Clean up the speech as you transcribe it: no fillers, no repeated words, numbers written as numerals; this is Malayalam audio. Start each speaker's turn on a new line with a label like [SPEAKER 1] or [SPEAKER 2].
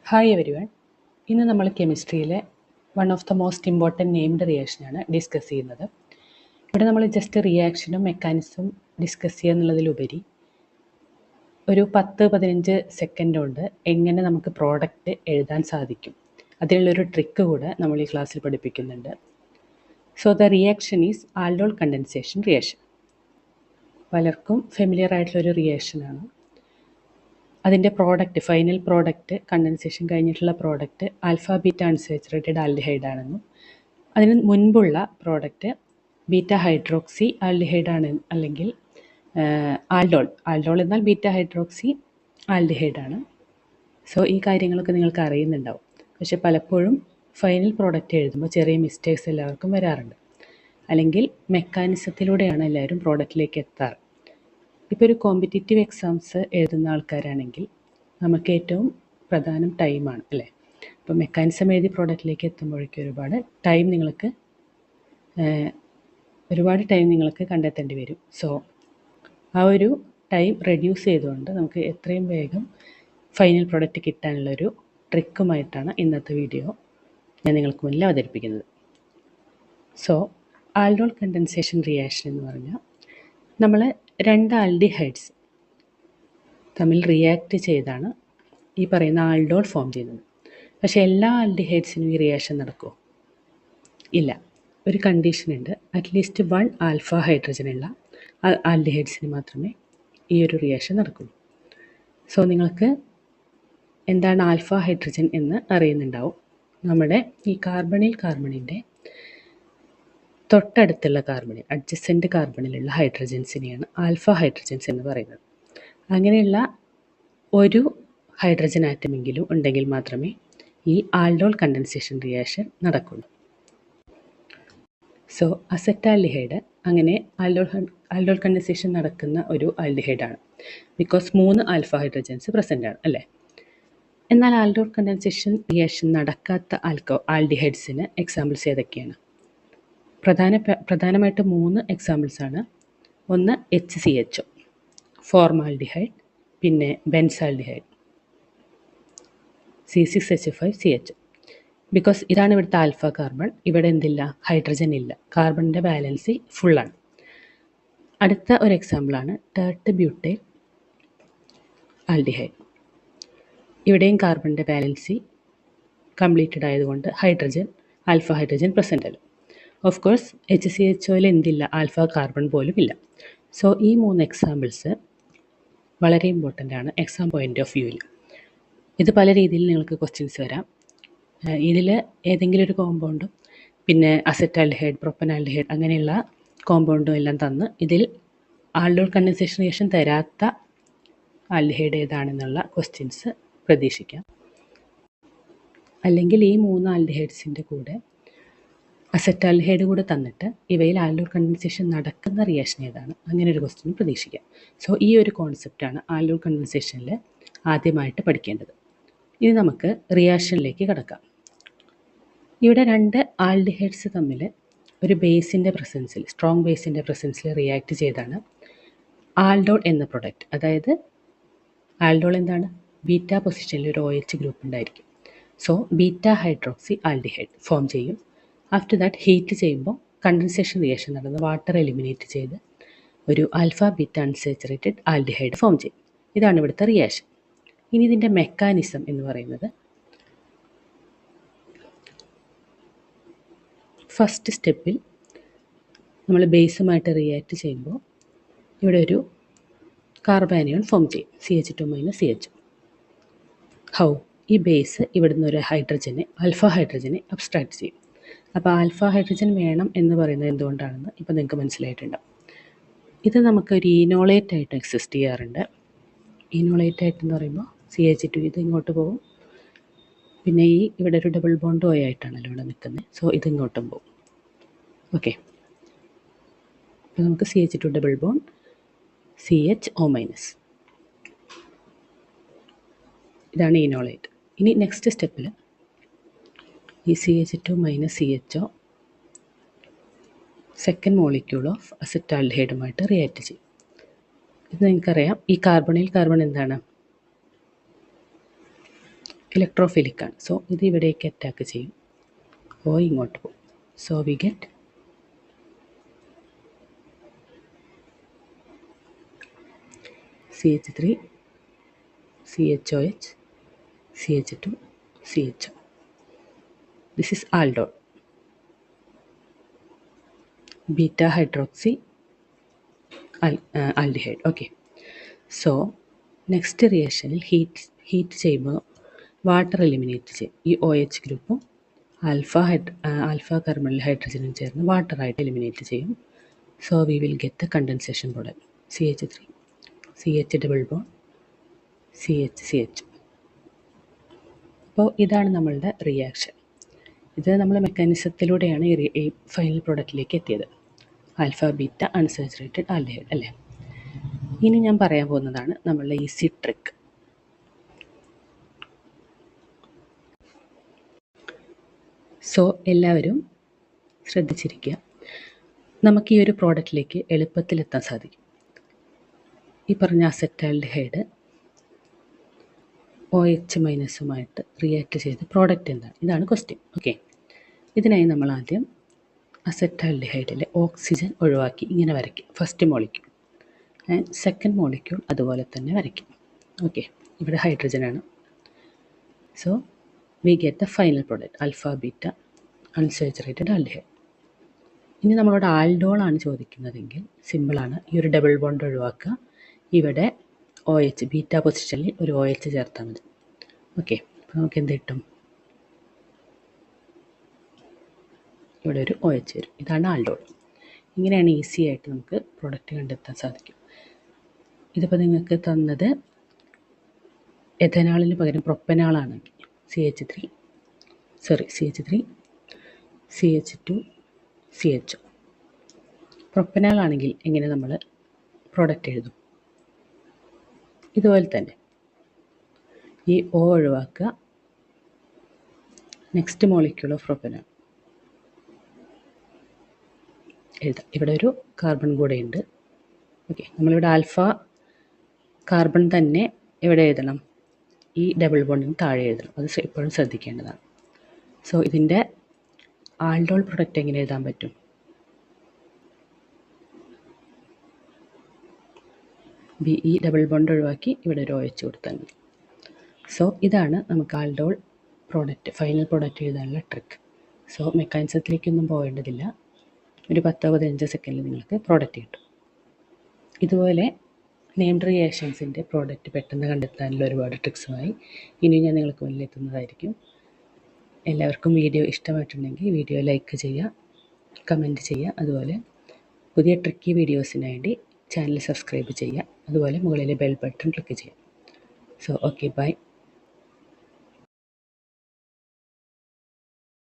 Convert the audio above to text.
[SPEAKER 1] Hi everyone. ഇന്ന് നമ്മൾ കെമിസ്ട്രിയിലെ one of the most important named റിയാക്ഷനാണ് ഡിസ്കസ് ചെയ്യുന്നത്. ഇവിടെ നമ്മൾ ജസ്റ്റ് റിയാക്ഷനും മെക്കാനിസം ഡിസ്കസ് ചെയ്യുക എന്നുള്ളതിലുപരി ഒരു 10-15 സെക്കൻഡ് കൊണ്ട് എങ്ങനെ നമുക്ക് പ്രോഡക്റ്റ് എഴുതാൻ സാധിക്കും, അതിനുള്ളൊരു ട്രിക്ക് കൂടെ നമ്മൾ ഈ ക്ലാസ്സിൽ പഠിപ്പിക്കുന്നുണ്ട്. So the reaction is aldol condensation reaction. പലർക്കും ഫെമിലിയർ ആയിട്ടുള്ളൊരു റിയാക്ഷനാണ്. അതിൻ്റെ പ്രോഡക്റ്റ്, ഫൈനൽ പ്രോഡക്റ്റ്, കണ്ടൻസേഷൻ കഴിഞ്ഞിട്ടുള്ള product alpha beta unsaturated aldehyde ആണെന്നും അതിന് മുൻപുള്ള പ്രോഡക്റ്റ് ബീറ്റ ഹൈഡ്രോക്സി ആൽഡിഹൈഡ് ആണ്, അല്ലെങ്കിൽ ആൽഡോൾ എന്നാൽ ബീറ്റ ഹൈഡ്രോക്സി ആൽഡിഹൈഡ് ആണ്. സോ ഈ കാര്യങ്ങളൊക്കെ നിങ്ങൾക്ക് അറിയുന്നുണ്ടാവും. പക്ഷെ പലപ്പോഴും ഫൈനൽ പ്രോഡക്റ്റ് എഴുതുമ്പോൾ ചെറിയ മിസ്റ്റേക്സ് എല്ലാവർക്കും വരാറുണ്ട്, അല്ലെങ്കിൽ മെക്കാനിസത്തിലൂടെയാണ് എല്ലാവരും പ്രോഡക്റ്റിലേക്ക് എത്താറ്. ഇപ്പോൾ ഒരു കോമ്പറ്റേറ്റീവ് എക്സാംസ് എഴുതുന്ന ആൾക്കാരാണെങ്കിൽ നമുക്ക് ഏറ്റവും പ്രധാനം ടൈമാണ്, അല്ലേ? അപ്പോൾ മെക്കാനിസം എഴുതി പ്രോഡക്റ്റിലേക്ക് എത്തുമ്പോഴേക്കും ഒരുപാട് ടൈം നിങ്ങൾക്ക് കണ്ടെത്തേണ്ടി വരും. സോ ആ ഒരു ടൈം റെഡ്യൂസ് ചെയ്തുകൊണ്ട് നമുക്ക് എത്രയും വേഗം ഫൈനൽ പ്രോഡക്റ്റ് കിട്ടാനുള്ളൊരു ട്രിക്കുമായിട്ടാണ് ഇന്നത്തെ വീഡിയോ ഞാൻ നിങ്ങൾക്ക് മുന്നിൽ അവതരിപ്പിക്കുന്നത്. സോ ആൽഡോൾ കണ്ടൻസേഷൻ റിയാക്ഷൻ എന്ന് പറഞ്ഞാൽ നമ്മൾ രണ്ട് ആൽഡിഹൈഡ്സ് തമ്മിൽ റിയാക്ട് ചെയ്താണ് ഈ പറയുന്ന ആൽഡോൾ ഫോം ചെയ്യുന്നത്. പക്ഷേ എല്ലാ ആൽഡിഹൈഡ്സിനും ഈ റിയാക്ഷൻ നടക്കുമോ? ഇല്ല. ഒരു കണ്ടീഷൻ ഉണ്ട്. അറ്റ്ലീസ്റ്റ് 1 ആൽഫ ഹൈഡ്രജനുള്ള ആൽഡിഹൈഡ്സിന് മാത്രമേ ഈ ഒരു റിയാക്ഷൻ നടക്കുള്ളൂ. സോ നിങ്ങൾക്ക് എന്താണ് ആൽഫ ഹൈഡ്രജൻ എന്ന് അറിയുന്നുണ്ടാവും. നമ്മുടെ ഈ കാർബണിൻ്റെ തൊട്ടടുത്തുള്ള കാർബണിൽ, അഡ്ജസൻറ്റ് കാർബണിലുള്ള ഹൈഡ്രജൻസിനെയാണ് ആൽഫ ഹൈഡ്രജൻസ് എന്ന് പറയുന്നത്. അങ്ങനെയുള്ള ഒരു ഹൈഡ്രജൻ ആറ്റമെങ്കിലും ഉണ്ടെങ്കിൽ മാത്രമേ ഈ ആൽഡോൾ കണ്ടൻസേഷൻ റിയാക്ഷൻ നടക്കുള്ളൂ. സോ അസറ്റാൽഡിഹൈഡ് അങ്ങനെ ആൽഡോൾ കണ്ടൻസേഷൻ നടക്കുന്ന ഒരു ആൽഡിഹൈഡാണ്. ബിക്കോസ് 3 ആൽഫ ഹൈഡ്രജൻസ് പ്രസൻ്റ് ആണ്, അല്ലേ? എന്നാൽ ആൽഡോൾ കണ്ടൻസേഷൻ റിയാക്ഷൻ നടക്കാത്ത ആൽഡിഹൈഡ്സിന് എക്സാമ്പിൾസ് ഏതൊക്കെയാണ്? പ്രധാനമായിട്ട് 3 എക്സാമ്പിൾസാണ്. ഒന്ന് HCHO, ഫോർമാൽഡിഹൈഡ്, പിന്നെ ബെൻസാൽഡിഹൈഡ്, C6H5CHO. ബിക്കോസ് ഇതാണ് ഇവിടുത്തെ ആൽഫ കാർബൺ. ഇവിടെ എന്തില്ല? ഹൈഡ്രജൻ ഇല്ല. കാർബണിൻ്റെ ബാലൻസി ഫുള്ളാണ്. അടുത്ത ഒരു എക്സാമ്പിളാണ് ടെർട്ട് ബ്യൂട്ടൈൽ ആൽഡിഹൈഡ്. ഇവിടെയും കാർബണിൻ്റെ ബാലൻസി കംപ്ലീറ്റഡ് ആയതുകൊണ്ട് ആൽഫ ഹൈഡ്രജൻ പ്രസൻ്റ് അല്ല. ഓഫ് കോഴ്സ് HCHOയിൽ എന്തില്ല? ആൽഫ കാർബൺ പോലും ഇല്ല. സോ ഈ 3 എക്സാമ്പിൾസ് വളരെ ഇമ്പോർട്ടൻ്റ് ആണ് എക്സാം പോയിൻ്റ് ഓഫ് വ്യൂവിൽ. ഇത് പല രീതിയിൽ നിങ്ങൾക്ക് ക്വസ്റ്റ്യൻസ് വരാം. ഇതിൽ ഏതെങ്കിലും ഒരു കോമ്പൗണ്ടും പിന്നെ അസറ്റാൽഡിഹൈഡ്, പ്രൊപ്പനാൽഡിഹൈഡ് അങ്ങനെയുള്ള കോമ്പൗണ്ടും എല്ലാം തന്ന് ഇതിൽ ആൽഡോൾ കണ്ടൻസേഷൻ റിയാക്ഷൻ തരാത്ത ആൽഡിഹൈഡ് ഏതാണെന്നുള്ള ക്വസ്റ്റ്യൻസ് പ്രതീക്ഷിക്കാം. അല്ലെങ്കിൽ ഈ 3 ആൽഡിഹൈഡ്സിൻ്റെ കൂടെ അസറ്റാൽഡിഹൈഡ് കൂടെ തന്നിട്ട് ഇവയിൽ ആൽഡോൾ കണ്ടൻസേഷൻ നടക്കുന്ന റിയാക്ഷൻ ഏതാണ്, അങ്ങനെ ഒരു ക്വസ്റ്റ്യൻ പ്രതീക്ഷിക്കാം. സോ ഈ ഒരു കോൺസെപ്റ്റാണ് ആൽഡോൾ കണ്ടൻസേഷനിൽ ആദ്യമായിട്ട് പഠിക്കേണ്ടത്. ഇനി നമുക്ക് റിയാക്ഷനിലേക്ക് കടക്കാം. ഇവിടെ 2 ആൽഡിഹൈഡ്സ് തമ്മിൽ ഒരു ബേസിൻ്റെ പ്രസൻസിൽ, സ്ട്രോങ് ബേസിൻ്റെ പ്രസൻസിൽ റിയാക്ട് ചെയ്താണ് ആൽഡോൾ എന്ന പ്രൊഡക്റ്റ്. അതായത് ആൽഡോൾ എന്താണ്? ബീറ്റ പൊസിഷനിൽ ഒരു OH ഗ്രൂപ്പ് ഉണ്ടായിരിക്കും. So beta hydroxy aldehyde form ചെയ്യും. ആഫ്റ്റർ ദാറ്റ് ഹീറ്റ് ചെയ്യുമ്പോൾ കണ്ടൻസേഷൻ റിയാക്ഷൻ നടന്ന് വാട്ടർ എലിമിനേറ്റ് ചെയ്ത് ഒരു alpha beta unsaturated aldehyde form ചെയ്യും. ഇതാണ് ഇവിടുത്തെ റിയാക്ഷൻ. ഇനി ഇതിൻ്റെ മെക്കാനിസം എന്ന് പറയുന്നത്, ഫസ്റ്റ് സ്റ്റെപ്പിൽ നമ്മൾ ബേസുമായിട്ട് റിയാക്ട് ചെയ്യുമ്പോൾ ഇവിടെ ഒരു കാർബാനിയോൺ ഫോം ചെയ്യും, CH2- CH. ഹൗ? ഈ ബേസ് ഇവിടുന്ന് ഒരു ആൽഫ ഹൈഡ്രജനെ അബ്സ്ട്രാക്ട് ചെയ്യും. അപ്പോൾ ആൽഫ ഹൈഡ്രജൻ വേണം എന്ന് പറയുന്നത് എന്തുകൊണ്ടാണെന്ന് ഇപ്പോൾ നിങ്ങൾക്ക് മനസ്സിലായിട്ടുണ്ടാവും. ഇത് നമുക്കൊരു ഈനോളേറ്റ് ആയിട്ട് എക്സിസ്റ്റ് ചെയ്യാറുണ്ട്. ഈനോളേറ്റ് ആയിട്ടെന്ന് പറയുമ്പോൾ CH2 ഇത് ഇങ്ങോട്ട് പോകും, പിന്നെ ഇവിടെ ഒരു ഡബിൾ ബോണ്ട് OH ആയിട്ടാണല്ലോ ഇവിടെ നിൽക്കുന്നത്. സോ ഇത് ഇങ്ങോട്ടും പോകും. ഓക്കെ, അപ്പോൾ നമുക്ക് CH2 ഡബിൾ ബോണ്ട് CHO-. ഇതാണ് ഈനോളേറ്റ്. ഇനി നെക്സ്റ്റ് സ്റ്റെപ്പിൽ ഈ CH2- CHO second molecule of അസറ്റാൽഡിഹൈഡുമായിട്ട് റിയാക്ട് ചെയ്യും. ഇത് നിങ്ങൾക്കറിയാം, ഈ കാർബൺ എന്താണ്? ഇലക്ട്രോഫിലിക് ആണ്. സോ ഇത് ഇവിടേക്ക് അറ്റാക്ക് ചെയ്യും, ഓ ഇങ്ങോട്ട് പോകും. So we get CH3 CHOH CH2 CHO. This is aldol, beta hydroxy aldehyde. Okay, so next റിയാക്ഷനിൽ ഹീറ്റ് ചെയ്യുമ്പോൾ വാട്ടർ എലിമിനേറ്റ് ചെയ്യും. ഈ OH ഗ്രൂപ്പും ആൽഫ കാർബണിൽ ഹൈഡ്രജനും ചേർന്ന് വാട്ടറായിട്ട് എലിമിനേറ്റ് ചെയ്യും. So we will get the condensation product CH3 CH double bond CH. അപ്പോൾ ഇതാണ് നമ്മളുടെ റിയാക്ഷൻ. ഇത് നമ്മൾ മെക്കാനിസത്തിലൂടെയാണ് ഈ ഫൈനൽ പ്രോഡക്റ്റിലേക്ക് എത്തിയത്. ആൽഫ ബീറ്റ അൺസാച്ചുറേറ്റഡ് ആൽഡിഹൈഡ് അല്ലേ. ഇനി ഞാൻ പറയാൻ പോകുന്നതാണ് നമ്മളുടെ ഈസി ട്രിക്ക്. സോ എല്ലാവരും ശ്രദ്ധിച്ചിരിക്കുക. നമുക്ക് ഈ ഒരു പ്രോഡക്റ്റിലേക്ക് എളുപ്പത്തിലെത്താൻ സാധിക്കും. ഈ പറഞ്ഞ അസറ്റാൽഡിഹൈഡ് OH മൈനസുമായിട്ട് റിയാക്ട് ചെയ്ത് പ്രോഡക്റ്റ് എന്താണ്, ഇതാണ് ക്വസ്റ്റ്യൻ. ഓക്കെ, ഇതിനായി നമ്മൾ ആദ്യം അസറ്റാൽഡിഹൈഡിലെ ഓക്സിജൻ ഒഴിവാക്കി ഇങ്ങനെ വരയ്ക്കും. First molecule and second molecule അതുപോലെ തന്നെ വരയ്ക്കും. ഓക്കെ, ഇവിടെ ഹൈഡ്രജനാണ്. So we get the final product alpha beta unsaturated aldehyde. ഇനി നമ്മളോട് ആൽഡോളാണ് ചോദിക്കുന്നതെങ്കിൽ സിമ്പിളാണ്. ഈ ഒരു ഡബിൾ ബോണ്ട് ഒഴിവാക്കുക, ഇവിടെ OH ബീറ്റ പൊസിഷനിൽ ഒരു OH ചേർത്താൽ മതി. ഓക്കെ, അപ്പോൾ നമുക്ക് എന്ത് കിട്ടും? ഇവിടെ ഒരു OH വരും. ഇതാണ് ആൽഡോൾ. ഇങ്ങനെയാണ് ഈസി ആയിട്ട് നമുക്ക് പ്രൊഡക്റ്റ് കണ്ടെത്താൻ സാധിക്കും. ഇതിപ്പോൾ നിങ്ങൾക്ക് തന്നത് എഥനാളിന് പകരം പ്രൊപ്പനാളാണെങ്കിൽ CH3 CH2 CHO. പ്രൊപ്പനാളാണെങ്കിൽ എങ്ങനെ നമ്മൾ പ്രൊഡക്റ്റ് എഴുതും? ഇതുപോലെ തന്നെ ഈ O ഒഴിവാക്കുക, നെക്സ്റ്റ് മോളിക്യൂൾ ഓഫ് പ്രൊപ്പനാൾ എഴുതാം. ഇവിടെ ഒരു കാർബൺ കൂടെ ഉണ്ട്. ഓക്കെ, നമ്മളിവിടെ ആൽഫ കാർബൺ തന്നെ എവിടെ എഴുതണം? ഈ ഡബിൾ ബോണ്ടിന് താഴെ എഴുതണം. അത് എപ്പോഴും ശ്രദ്ധിക്കേണ്ടതാണ്. സോ ഇതിൻ്റെ ആൽഡോൾ പ്രൊഡക്റ്റ് എങ്ങനെ എഴുതാൻ പറ്റും? ഈ ഡബിൾ ബോണ്ട് ഒഴിവാക്കി ഇവിടെ ഒരു OH കൊടുത്താൽ മതി. സോ ഇതാണ് നമുക്ക് ആൽഡോൾ പ്രോഡക്റ്റ് ഫൈനൽ പ്രോഡക്റ്റ് എഴുതാനുള്ള ട്രിക്ക്. സോ മെക്കാനിസത്തിലേക്കൊന്നും പോകേണ്ടതില്ല. ഒരു 10-15 സെക്കൻഡിൽ നിങ്ങൾക്ക് പ്രോഡക്റ്റ് കിട്ടും. ഇതുപോലെ നെയിംഡ് റിയാക്ഷൻസിൻ്റെ പ്രോഡക്റ്റ് പെട്ടെന്ന് കണ്ടെത്താനുള്ള ഒരുപാട് ട്രിക്സുമായി ഇനി ഞാൻ നിങ്ങൾക്ക് മുന്നിൽ എത്തുന്നതായിരിക്കും. എല്ലാവർക്കും വീഡിയോ ഇഷ്ടമായിട്ടുണ്ടെങ്കിൽ വീഡിയോ ലൈക്ക് ചെയ്യുക, കമൻറ്റ് ചെയ്യുക. അതുപോലെ പുതിയ ട്രിക്കി വീഡിയോസിന് വേണ്ടി ചാനൽ സബ്സ്ക്രൈബ് ചെയ്യുക. അതുപോലെ മുകളിലെ ബെൽ ബട്ടൺ ക്ലിക്ക് ചെയ്യുക. So okay, by.